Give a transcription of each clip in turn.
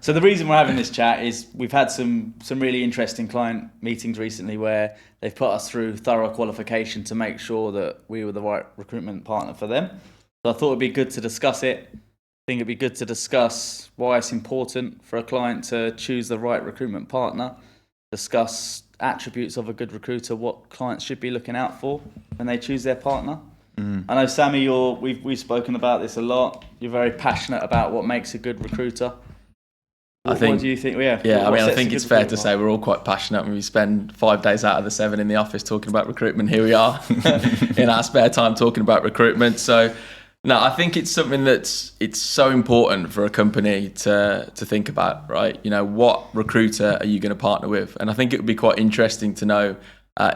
So the reason we're having this chat is we've had some really interesting client meetings recently where they've put us through thorough qualification to make sure that we were the right recruitment partner for them. So I thought it'd be good to discuss it. I think it'd be good to discuss why it's important for a client to choose the right recruitment partner, discuss attributes of a good recruiter, what clients should be looking out for when they choose their partner. I know, Sammy, we've spoken about this a lot. You're very passionate about what makes a good recruiter. What do you think? I think it's fair to say we're all quite passionate when we spend 5 days out of the 7 in the office talking about recruitment. Here we are in our spare time talking about recruitment. So, no, I think it's something it's so important for a company to think about, right? You know, what recruiter are you going to partner with? And I think it would be quite interesting to know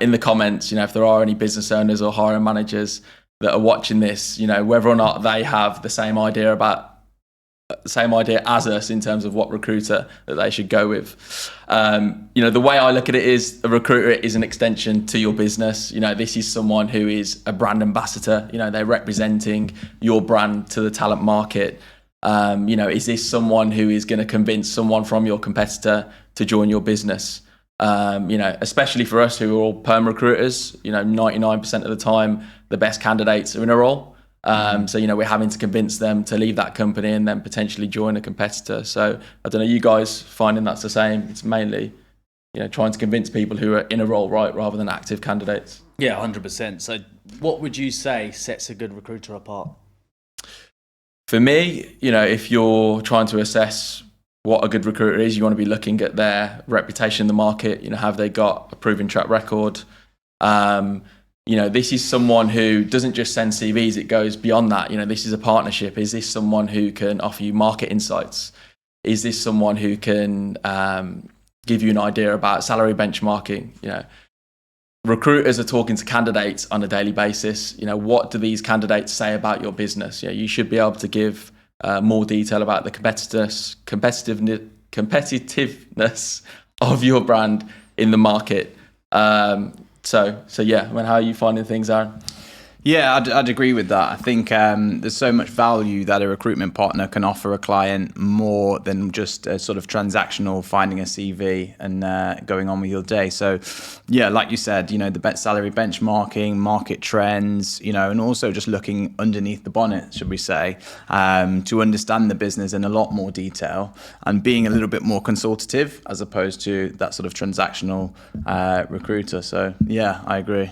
in the comments, you know, if there are any business owners or hiring managers that are watching this, you know, whether or not they have the same idea as us in terms of what recruiter that they should go with. You know, the way I look at it is a recruiter is an extension to your business. You know, this is someone who is a brand ambassador. You know, they're representing your brand to the talent market. You know, is this someone who is going to convince someone from your competitor to join your business? You know, especially for us who are all perm recruiters, you know, 99% of the time, the best candidates are in a role. So, you know, we're having to convince them to leave that company and then potentially join a competitor. So I don't know, you guys finding that's the same? It's mainly, you know, trying to convince people who are in a role, right, rather than active candidates. Yeah, 100%. So what would you say sets a good recruiter apart? For me, you know, if you're trying to assess what a good recruiter is, you want to be looking at their reputation in the market. You know, have they got a proven track record? You know, this is someone who doesn't just send CVs, it goes beyond that. You know, this is a partnership. Is this someone who can offer you market insights? Is this someone who can give you an idea about salary benchmarking? You know, recruiters are talking to candidates on a daily basis. You know, what do these candidates say about your business? You know, you should be able to give more detail about the competitiveness of your brand in the market. So yeah, how are you finding things, Aaron? Yeah, I'd agree with that. I think there's so much value that a recruitment partner can offer a client more than just a sort of transactional finding a CV and going on with your day. So yeah, like you said, you know, the best salary benchmarking, market trends, you know, and also just looking underneath the bonnet, should we say, to understand the business in a lot more detail and being a little bit more consultative as opposed to that sort of transactional recruiter. So yeah, I agree.